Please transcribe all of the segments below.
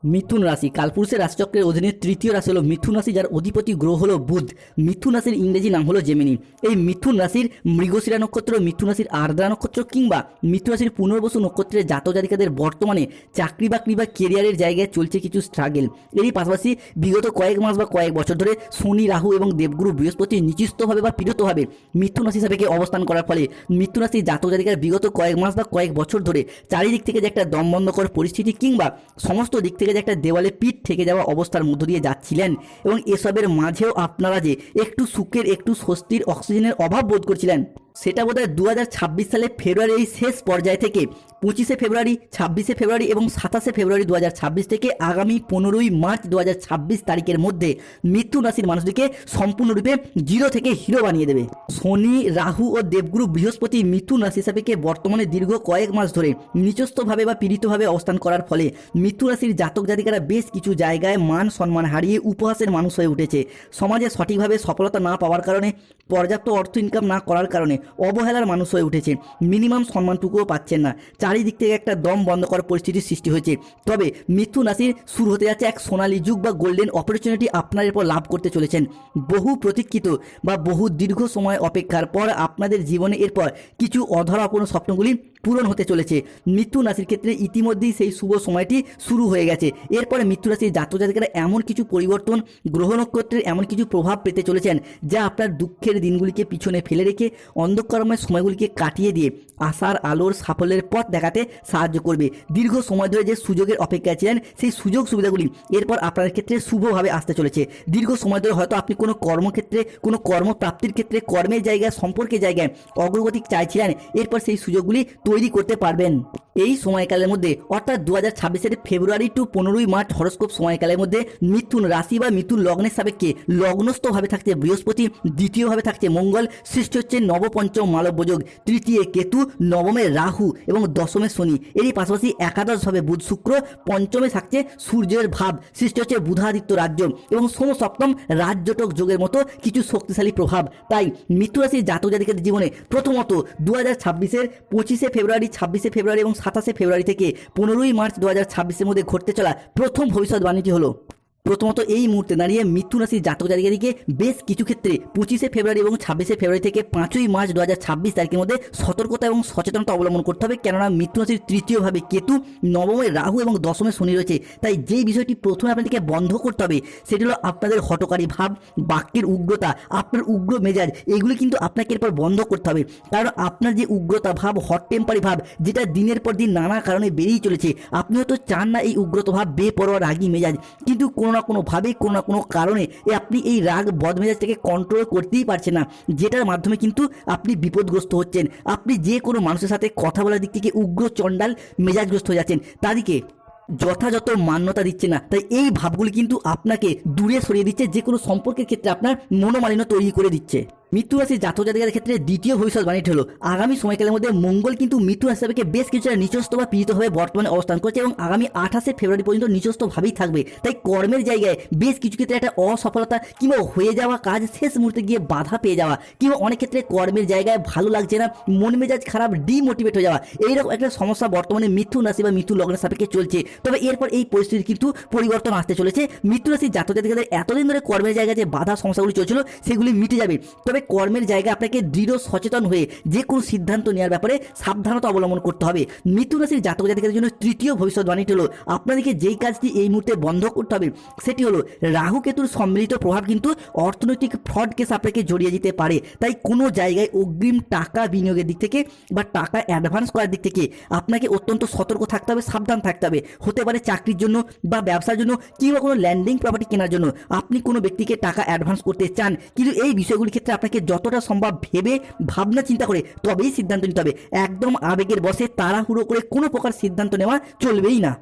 মিথুন রাশি কালপুরুষের রাশিচক্রের অধীনে তৃতীয় রাশি হলো মিথুন রাশি, যার অধিপতি গ্রহ হলো বুধ। মিথুন রাশির ইংরেজি নাম হলো জেমিনি। এই মিথুন রাশির মৃগশিরা নক্ষত্র, মিথুন রাশির আর্দ্রা নক্ষত্র কিংবা মিথুন রাশির পুনর্বসু নক্ষত্রের জাতক জাতিকাদের বর্তমানে চাকরি বাকরি বা কেরিয়ারের জায়গায় চলছে কিছু স্ট্রাগল। এরই পাশাপাশি বিগত কয়েক মাস বা কয়েক বছর ধরে শনি, রাহু এবং দেবগুরু বৃহস্পতি নিচস্থভাবে বা পীড়িতভাবে মিথুন রাশি সাপেক্ষে অবস্থান করার ফলে মিথুন রাশির জাতক জাতিকার বিগত কয়েক মাস বা কয়েক বছর ধরে চারিদিক থেকে যে একটা দমবন্ধকর পরিস্থিতি কিংবা সমস্ত দিক থেকে যে একটা দেওয়ালে পিঠ ঠেকে যাওয়া অবস্থার মধ্য দিয়ে যাচ্ছিলেন, এবং এসবের মাঝেও আপনারা যে একটু সুখের, একটু স্বস্তির, অক্সিজেনের অভাব বোধ করছিলেন, সেটা বোধহয় 2026 সালে ফেব্রুয়ারির এই শেষ পর্যায় থেকে 25শে ফেব্রুয়ারি, 26শে ফেব্রুয়ারি এবং 27শে ফেব্রুয়ারি 2026 থেকে আগামী 15ই মার্চ 2026 তারিখের মধ্যে মিথুন রাশির মানুষদেরকে সম্পূর্ণরূপে জিরো থেকে হিরো বানিয়ে দেবে। শনি, রাহু ও দেবগুরু বৃহস্পতি মিথুন রাশি সাপেক্ষে বর্তমানে দীর্ঘ কয়েক মাস ধরে নিচস্থভাবে বা পীড়িতভাবে অবস্থান করার ফলে মিথুন রাশির জাতক জাতিকারা বেশ কিছু জায়গায় মান সম্মান হারিয়ে উপহাসের মানুষ হয়ে উঠেছে। সমাজে সঠিকভাবে সফলতা না পাওয়ার কারণে, পর্যাপ্ত অর্থ ইনকাম না করার কারণে অবহেলার মানুষ হয়ে উঠেছে। মিনিমাম সম্মানটুকুও পাচ্ছেন না। চারিদিক থেকে একটা দম বন্ধ করার পরিস্থিতির সৃষ্টি হয়েছে। তবে মিথুন রাশির শুরু হতে যাচ্ছে এক সোনালী যুগ বা গোল্ডেন অপরচুনিটি আপনার এরপর লাভ করতে চলেছেন। বহু প্রতীক্ষিত বা বহু দীর্ঘ সময় অপেক্ষার পর আপনাদের জীবনে এরপর কিছু অধরা অপূর্ণ স্বপ্নগুলি পূরণ হতে চলেছে। মিথুন রাশির ক্ষেত্রে ইতিমধ্যেই সেই শুভ সময়টি শুরু হয়ে গেছে। এরপরে মিথুন রাশির জাতক জাতিকারা এমন কিছু পরিবর্তন, গ্রহ নক্ষত্রের এমন কিছু প্রভাব পেতে চলেছেন যা আপনার দুঃখের দিনগুলিকে পিছনে ফেলে রেখে অন্ধকারময় সময়গুলিকে কাটিয়ে দিয়ে আশার আলোর সাফল্যের পথ দেখাতে সাহায্য করবে। দীর্ঘ সময় ধরে যে সুযোগের অপেক্ষায় ছিলেন, সেই সুযোগ সুবিধাগুলি এরপর আপনার ক্ষেত্রে শুভভাবে আসতে চলেছে। দীর্ঘ সময় ধরে হয়তো আপনি কোনো কর্মক্ষেত্রে, কোনো কর্মপ্রাপ্তির ক্ষেত্রে, কর্মের জায়গায়, সম্পর্কের জায়গায় অগ্রগতি চাইছিলেন, এরপর সেই সুযোগগুলি তৈরি করতে পারবেন। এই সময়কালের মধ্যে অর্থাৎ 2026 ফেব্রুয়ারি টু 15ই মার্চ হরস্কোপ সময়কালের মধ্যে মিথুন রাশি বা মিথুন লগ্নের সাপেক্ষে লগ্নস্থভাবে থাকছে বৃহস্পতি, দ্বিতীয়ভাবে থাকছে মঙ্গল, সৃষ্টি হচ্ছে নবপঞ্চম মালব্যযোগ, তৃতীয় কেতু, নবমে রাহু এবং দশমে শনি। এরই পাশাপাশি একাদশভাবে বুধ শুক্র, পঞ্চমে থাকছে সূর্যের ভাব, সৃষ্টি হচ্ছে বুধাদিত্য রাজ্য এবং সোম সপ্তম রাজ্যটক যোগের মতো কিছু শক্তিশালী প্রভাব। তাই মিথুন রাশির জাতক জাতিকাদের জীবনে প্রথমত 2026 25শে ফেব্রুয়ারি, 26শে ফেব্রুয়ারি এবং 27শে ফেব্রুয়ারি থেকে 15ই মার্চ 2026-এর মধ্যে ঘটতে চলা প্রথম ভবিষ্যৎবাণীটি হলো, প্রথমত এই মুহূর্তে দাঁড়িয়ে মিথুন রাশির জাতক জাতিকাদেরকে বেশ কিছু ক্ষেত্রে 25শে ফেব্রুয়ারি এবং 26শে ফেব্রুয়ারি থেকে 5ই মার্চ 2026 তারিখের মধ্যে সতর্কতা এবং সচেতনতা অবলম্বন করতে হবে। কেননা মিথুন রাশির তৃতীয়ভাবে কেতু, নবমে রাহু এবং দশমে শনি রয়েছে। তাই যেই বিষয়টি প্রথমে আপনাদেরকে বন্ধ করতে হবে সেটি হলো আপনাদের হঠকারী ভাব, বাক্যের উগ্রতা, আপনার উগ্র মেজাজ, এগুলি কিন্তু আপনাকে এরপর বন্ধ করতে হবে। কারণ আপনার যে উগ্রতা ভাব, হট টেম্পারি ভাব, যেটা দিনের পর দিন নানা কারণে বেড়েই চলেছে, আপনি হয়তো চান না এই উগ্রতা ভাব, বেপরোয়া রাগী মেজাজ, কিন্তু কোনো না কোনোভাবে, কোনো না কোনো কারণে আপনি এই রাগ বদমেজাজটাকে কন্ট্রোল করতেই পারছেন না, যেটার মাধ্যমে কিন্তু আপনি বিপদগ্রস্ত হচ্ছেন। আপনি যে কোনো মানুষের সাথে কথা বলার দিক থেকে উগ্র চণ্ডাল মেজাজগ্রস্ত হয়ে যাচ্ছেন, তাদেরকে যথাযথ মান্যতা দিচ্ছে না। তাই এই ভাবগুলি কিন্তু আপনাকে দূরে সরিয়ে দিচ্ছে, যে কোনো সম্পর্কের ক্ষেত্রে আপনার মনোমালিন্য তৈরি করে দিচ্ছে। মিথুন রাশির জাতক জাতিকাদের ক্ষেত্রে দ্বিতীয় ভবিষ্যৎবাণীটি হলো আগামী সময়কালের মধ্যে মঙ্গল কিন্তু মিথুন রাশি সাপেক্ষে বেশ কিছুটা নিচস্থ বা পীড়িতভাবে বর্তমানে অবস্থান করছে এবং আগামী 28শে ফেব্রুয়ারি পর্যন্ত নিচস্থভাবেই থাকবে। তাই কর্মের জায়গায় বেশ কিছু ক্ষেত্রে একটা অসফলতা কিংবা হয়ে যাওয়া কাজ শেষ মুহূর্তে গিয়ে বাধা পেয়ে যাওয়া, কিংবা অনেক ক্ষেত্রে কর্মের জায়গায় ভালো লাগছে না, মন মেজাজ খারাপ, ডিমোটিভেট হয়ে যাওয়া, এইরকম একটা সমস্যা বর্তমানে মিথুন রাশি বা মিথুন লগ্নের সাপেক্ষে চলছে। তবে এরপর এই পরিস্থিতির কিন্তু পরিবর্তন আসতে চলেছে। মিথুন রাশির জাতক জাতিকাদের এতদিন ধরে কর্মের জায়গায় যে বাধা সমস্যাগুলি চলছিল সেগুলি মিটে যাবে। তবে কর্মের জায়গায় আপনাকে দৃঢ় সচেতন হয়ে যে কোনো সিদ্ধান্ত নেওয়ার ব্যাপারে সাবধানতা অবলম্বন করতে হবে। মিথুন রাশির জাতক জাতিকাদের জন্য তৃতীয় ভবিষ্যৎবাণীটি হলো আপনাদেরকে যেই কাজটি এই মুহূর্তে বন্ধ করতে হবে সেটি হলো রাহু কেতুর সম্মিলিত প্রভাব কিন্তু অর্থনৈতিক ফ্রড কেস আপনাকে জড়িয়ে যেতে পারে। তাই কোনো জায়গায় অগ্রিম টাকা বিনিয়োগের দিক থেকে বা টাকা অ্যাডভান্স করার দিক থেকে আপনাকে অত্যন্ত সতর্ক থাকতে হবে, সাবধান থাকতে হবে। হতে পারে চাকরির জন্য বা ব্যবসার জন্য কিংবা কোনো ল্যান্ডিং প্রপার্টি কেনার জন্য আপনি কোনো ব্যক্তিকে টাকা অ্যাডভান্স করতে চান, কিন্তু এই বিষয়গুলির ক্ষেত্রে আপনাকে যতটা সম্ভব ভেবে ভাবনা চিন্তা করে তবেই সিদ্ধান্ত নিতে হবে। একদম আবেগের বশে তাড়াহুড়ো করে কোনো প্রকার সিদ্ধান্ত নেওয়া চলবেই না।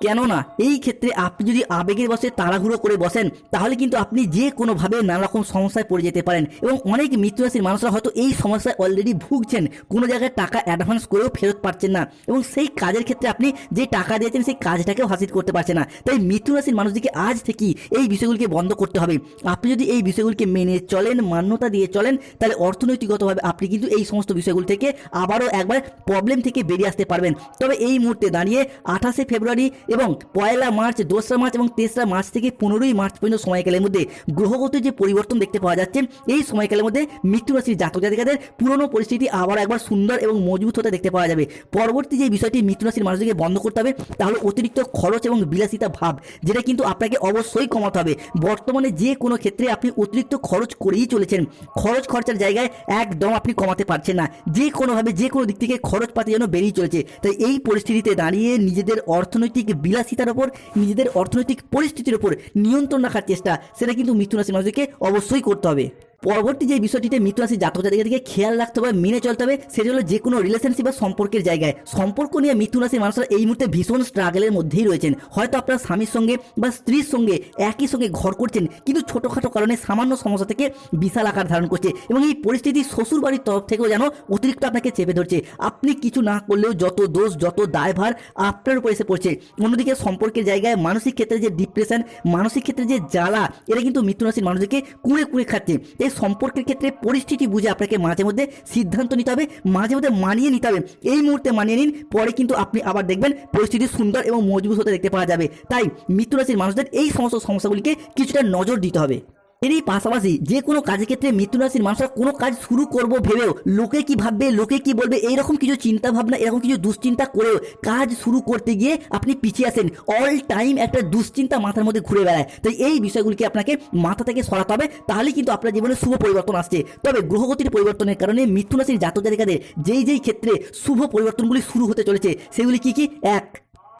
কেননা এই ক্ষেত্রে আপনি যদি আবেগের বশে তাড়াহুড়ো করে বসেন তাহলে কিন্তু আপনি যে কোনোভাবে নানা রকম সমস্যায় পড়ে যেতে পারেন। এবং অনেক মিথুন রাশির মানুষরা হয়তো এই সমস্যায় অলরেডি ভুগছেন, কোনো জায়গায় টাকা অ্যাডভান্স করেও ফেরত পাচ্ছেন না, এবং সেই কাজের ক্ষেত্রে আপনি যে টাকা দিয়েছেন সেই কাজটাকেও হাসিল করতে পারছেন না। তাই মিথুন রাশির মানুষদেরকে আজ থেকেই এই বিষয়গুলিকে বন্ধ করতে হবে। আপনি যদি এই বিষয়গুলিকে মেনে চলেন, মান্যতা দিয়ে চলেন, তাহলে অর্থনৈতিকগতভাবে আপনি কিন্তু এই সমস্ত বিষয়গুলি থেকে আবারও একবার প্রবলেম থেকে বেরিয়ে আসতে পারবেন। তবে এই মুহূর্তে দাঁড়িয়ে 28শে ফেব্রুয়ারি এবং 1 মার্চ, 2 মার্চ এবং 3 মার্চ থেকে 15 মার্চ পর্যন্ত সময়কালের মধ্যে গ্রহগত যে পরিবর্তন দেখতে পাওয়া যাচ্ছে, এই সময়কালের মধ্যে মিথুন রাশির জাতক জাতিকাদের পুরনো পরিস্থিতি আবার একবার সুন্দর এবং মজবুত হতে দেখতে পাওয়া যাবে। পরবর্তী যে বিষয়টি মিথুন রাশির মানুষদেরকে বন্ধ করতে হবে তা হলো অতিরিক্ত খরচ এবং বিলাসিতা ভাব, যেটা কিন্তু আপনাকে অবশ্যই কমাতে হবে। বর্তমানে যে কোনো ক্ষেত্রে আপনি অতিরিক্ত খরচ করেই চলেছেন, খরচ খরচার জায়গায় একদম আপনি কমাতে পারছেন না, যে কোনোভাবে যে কোনো দিক থেকে খরচপাতি যেন বেরিয়ে চলেছে। তাই এই পরিস্থিতিতে দাঁড়িয়ে নিজেদের অর্থনৈতিক বিলাসিতার ওপর, নিজেদের অর্থনৈতিক পরিস্থিতির ওপর নিয়ন্ত্রণ রাখার চেষ্টা, সেটা কিন্তু মিথুন রাশির মানুষদেরকে অবশ্যই করতে হবে। পরবর্তী যে বিষয়টিতে মিথুন রাশির জাতক জাতিকাদেরকে খেয়াল রাখতে হবে, মেনে চলতে হবে, সেটা হলো যে কোনো রিলেশনশিপ বা সম্পর্কের জায়গায় সম্পর্ক নিয়ে মিথুন রাশির মানুষরা এই মুহূর্তে ভীষণ স্ট্রাগলের মধ্যেই রয়েছেন। হয়তো আপনার স্বামীর সঙ্গে বা স্ত্রীর সঙ্গে একই সঙ্গে ঘর করছেন, কিন্তু ছোটোখাটো কারণে সামান্য সমস্যা থেকে বিশাল আকার ধারণ করছে এবং এই পরিস্থিতি শ্বশুর বাড়ির তরফ থেকেও যেন অতিরিক্ত আপনাকে চেপে ধরছে। আপনি কিছু না করলেও যত দোষ, যত দায়ভার আপনার উপর এসে পড়ছে। অন্যদিকে সম্পর্কের জায়গায় মানসিক ক্ষেত্রে যে ডিপ্রেশন, মানসিক ক্ষেত্রে যে জ্বালা, এটা কিন্তু মিথুন রাশির মানুষদেরকে কুঁড়ে কুঁড়ে খাচ্ছে। এই সম্পর্কের ক্ষেত্রে পরিস্থিতি বুঝে আপনাকে মাঝে মধ্যে সিদ্ধান্ত নিতে হবে, মাঝে মধ্যে মানিয়ে নিতে হবে। এই মুহূর্তে মানিয়ে নিন, পরে কিন্তু আপনি আবার দেখবেন পরিস্থিতি সুন্দর এবং মজবুত হতে দেখতে পাওয়া যাবে। তাই মিথুন রাশির মানুষদের এই সমস্ত সমস্যাগুলিকে কিছুটা নজর দিতে হবে। এরই পাশাপাশি যে কোনো কাজের ক্ষেত্রে মিথুন রাশির মানুষরা কোনো কাজ শুরু করব ভেবেও লোকে কি ভাববে, লোকে কি বলবে, এইরকম কিছু চিন্তা ভাবনা, এরকম কিছু দুশ্চিন্তা করেও কাজ শুরু করতে গিয়ে আপনি পিছিয়ে আসেন। অল টাইম একটা দুশ্চিন্তা মাথার মধ্যে ঘুরে বেড়ায়। তাই এই বিষয়গুলিকে আপনাকে মাথা থেকে সরাতে হবে, তাহলে কিন্তু আপনার জীবনে শুভ পরিবর্তন আসছে। তবে গ্রহগতির পরিবর্তনের কারণে মিথুন রাশির জাতক জাতিকাদের যেই ক্ষেত্রে শুভ পরিবর্তনগুলি শুরু হতে চলেছে সেগুলি কি কি? এক,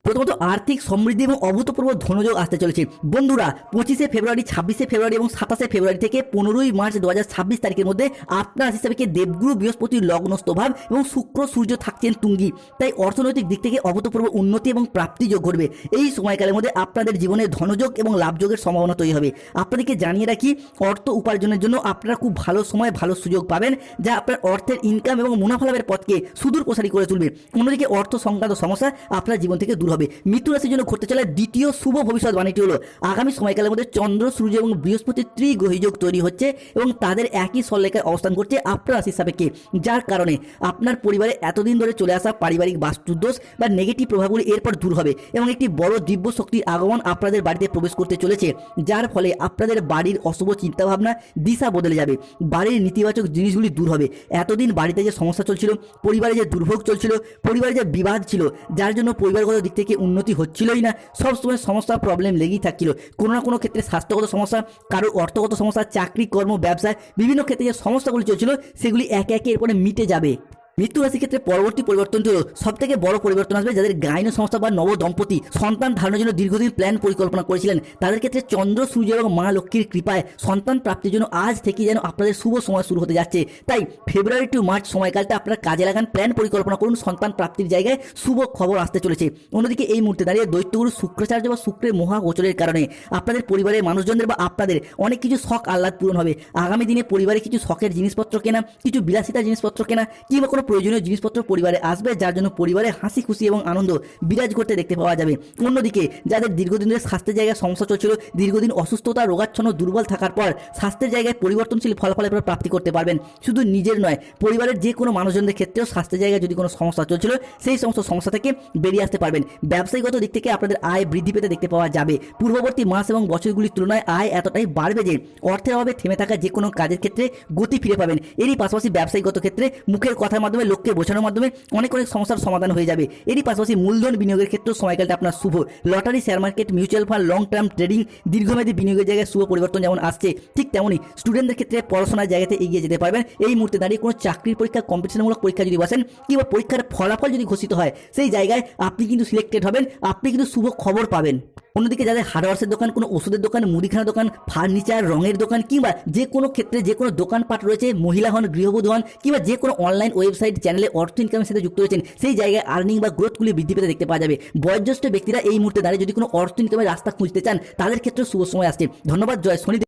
প্রথমত আর্থিক সমৃদ্ধি এবং অভূতপূর্ব ধনযোগ আসতে চলেছে। বন্ধুরা, 25 ফেব্রুয়ারি, 26 ফেব্রুয়ারি এবং 27 ফেব্রুয়ারি থেকে 15 মার্চ 2026 তারিখের মধ্যে আপনার রাশি হিসাবে দেবগুরু বৃহস্পতির লগ্নস্থ ভাব এবং শুক্র সূর্য থাকছেন তুঙ্গি। তাই অর্থনৈতিক দিক থেকে অভূতপূর্ব উন্নতি এবং প্রাপ্তিযোগ ঘটবে। এই সময়কালের মধ্যে আপনাদের জীবনে ধনযোগ এবং লাভযোগের সম্ভাবনা তৈরি হবে। আপনাদেরকে জানিয়ে রাখি, অর্থ উপার্জনের জন্য আপনারা খুব ভালো সময়, ভালো সুযোগ পাবেন, যা আপনার অর্থের ইনকাম এবং মুনাফা লাভের পথকে সুদূর প্রসারী করে তুলবে। অন্যদিকে অর্থ সংক্রান্ত সমস্যা আপনার জীবন থেকে দূর হবে। মিথুন রাশির জন্য ঘটতে চলা দ্বিতীয় শুভ ভবিষ্যৎবাণীটি হলো আগামী সময়কালের মধ্যে চন্দ্র, সূর্য এবং বৃহস্পতির ত্রিগ্রহী যোগ তৈরি হচ্ছে এবং তাদের একই সরলরেখায় অবস্থান করছে আপনার রাশির সাপেক্ষে, যার কারণে আপনার পরিবারে এতদিন ধরে চলে আসা পারিবারিক বাস্তুদোষ বা নেগেটিভ প্রভাবগুলি এরপর দূর হবে এবং একটি বড় দিব্য শক্তির আগমন আপনাদের বাড়িতে প্রবেশ করতে চলেছে, যার ফলে আপনাদের বাড়ির অশুভ চিন্তাভাবনা দিশা বদলে যাবে। বাড়ির নেতিবাচক জিনিসগুলি দূর হবে। এতদিন বাড়িতে যে সমস্যা চলছিল, পরিবারে যে দুর্ভোগ চলছিল, পরিবারে যে বিবাদ ছিল, যার জন্য পরিবারগত দিক থেকে উন্নতি হচ্ছিলই না, সবসময় সমস্যা, প্রবলেম লেগেই থাকছিল। কোনো না কোনো ক্ষেত্রে স্বাস্থ্যগত সমস্যা, কারো অর্থগত সমস্যা, চাকরি, কর্ম, ব্যবসা, বিভিন্ন ক্ষেত্রে যে সমস্যাগুলি চলছিল সেগুলি একে একে এরপরে মিটে যাবে। মৃত্যু রাশির ক্ষেত্রে পরবর্তী পরিবর্তনটি হলো সব থেকে বড় পরিবর্তন আসবে যাদের গাইন সংস্থা বা নব দম্পতি সন্তান ধারণের জন্য দীর্ঘদিন প্ল্যান পরিকল্পনা করেছিলেন, তাদের ক্ষেত্রে চন্দ্র, সূর্য এবং মা লক্ষ্মীর কৃপায় সন্তান প্রাপ্তির জন্য আজ থেকে যেন আপনাদের শুভ সময় শুরু হতে যাচ্ছে। তাই ফেব্রুয়ারি টু মার্চ সময়কালটা আপনারা কাজে লাগান, প্ল্যান পরিকল্পনা করুন, সন্তান প্রাপ্তির জায়গায় শুভ খবর আসতে চলেছে। অন্যদিকে এই মুহূর্তে দাঁড়িয়ে দৈত্যগুরু শুক্রাচার্য বা শুক্রের মহাগোচরের কারণে আপনাদের পরিবারের মানুষজনদের বা আপনাদের অনেক কিছু শখ আহ্লাদ পূরণ হবে। আগামী দিনে পরিবারে কিছু শখের জিনিসপত্র কেনা, কিছু বিলাসিতার জিনিসপত্র কেনা কিংবা কোনো প্রয়োজনীয় জিনিসপত্র পরিবারে আসবে, যার জন্য পরিবারে হাসি খুশি এবং আনন্দ বিরাজ করতে দেখতে পাওয়া যাবে। অন্যদিকে যাদের দীর্ঘদিন ধরে স্বাস্থ্যের জায়গায় সমস্যা চলছিল, দীর্ঘদিন অসুস্থতা, রোগাচ্ছন্ন, দুর্বল থাকার পর স্বাস্থ্যের জায়গায় পরিবর্তনশীল ফলাফলের প্রাপ্তি করতে পারবেন। শুধু নিজের নয়, পরিবারের যে কোনো মানুষজনদের ক্ষেত্রেও স্বাস্থ্যের জায়গায় যদি কোনো সমস্যা চলছিল সেই সমস্ত সমস্যা থেকে বেরিয়ে আসতে পারবেন। ব্যবসায়িকগত দিক থেকে আপনাদের আয় বৃদ্ধি পেতে দেখতে পাওয়া যাবে। পূর্ববর্তী মাস এবং বছরগুলির তুলনায় আয় এতটাই বাড়বে যে অর্থের অভাবে থেমে থাকা যে কোনো কাজের ক্ষেত্রে গতি ফিরে পাবেন। এরই পাশাপাশি ব্যবসায়িকগত ক্ষেত্রে মুখের কথার মাধ্যমে, লোককে বোঝানোর মাধ্যমে অনেক সমস্যার সমাধান হয়ে যাবে। এরই পাশাপাশি মূলধন বিনিয়োগের ক্ষেত্রে সময়কালটা আপনার শুভ। Lottery, share market, mutual fund, long term trading, দীর্ঘমেয়াদী বিনিয়োগের জায়গায় শুভ পরিবর্তন যেমন আসছে, ঠিক তেমনই স্টুডেন্টদের ক্ষেত্রে পড়াশোনার জায়গাতে এগিয়ে যেতে পারবেন। এই মুহূর্তে দাঁড়িয়ে কোনো চাকরির পরীক্ষা, কম্পিটিশনমূলক পরীক্ষা যদি বসেন কিংবা পরীক্ষার ফলাফল যদি ঘোষিত হয়, সেই জায়গায় আপনি কিন্তু সিলেক্টেড হবেন, আপনি কিন্তু শুভ খবর পাবেন। অন্যদিকে যাদের হার্ডওয়ার্সের দোকান, কোনো ওষুধের দোকান, মুদিখানা দোকান, ফার্নিচার, রঙের দোকান কিংবা যে কোনো ক্ষেত্রে যে কোনো দোকানপাট রয়েছে, মহিলা হন, গৃহবধূ হন কিংবা যে কোনো অনলাইন ওয়েবসাইট, চ্যানেলে অর্থ ইনকামের সাথে যুক্ত রয়েছেন, সেই জায়গায় আর্নিং বা গ্রোথগুলি বৃদ্ধি পেতে দেখতে পাওয়া যাবে। বয়োজ্যেষ্ঠ ব্যক্তিরা এই মুহূর্তে দাঁড়িয়ে যদি কোনো অর্থ ইনকামের রাস্তা খুঁজতে চান, তাদের ক্ষেত্রে শুভ সময় আসছে। ধন্যবাদ। জয় শনি।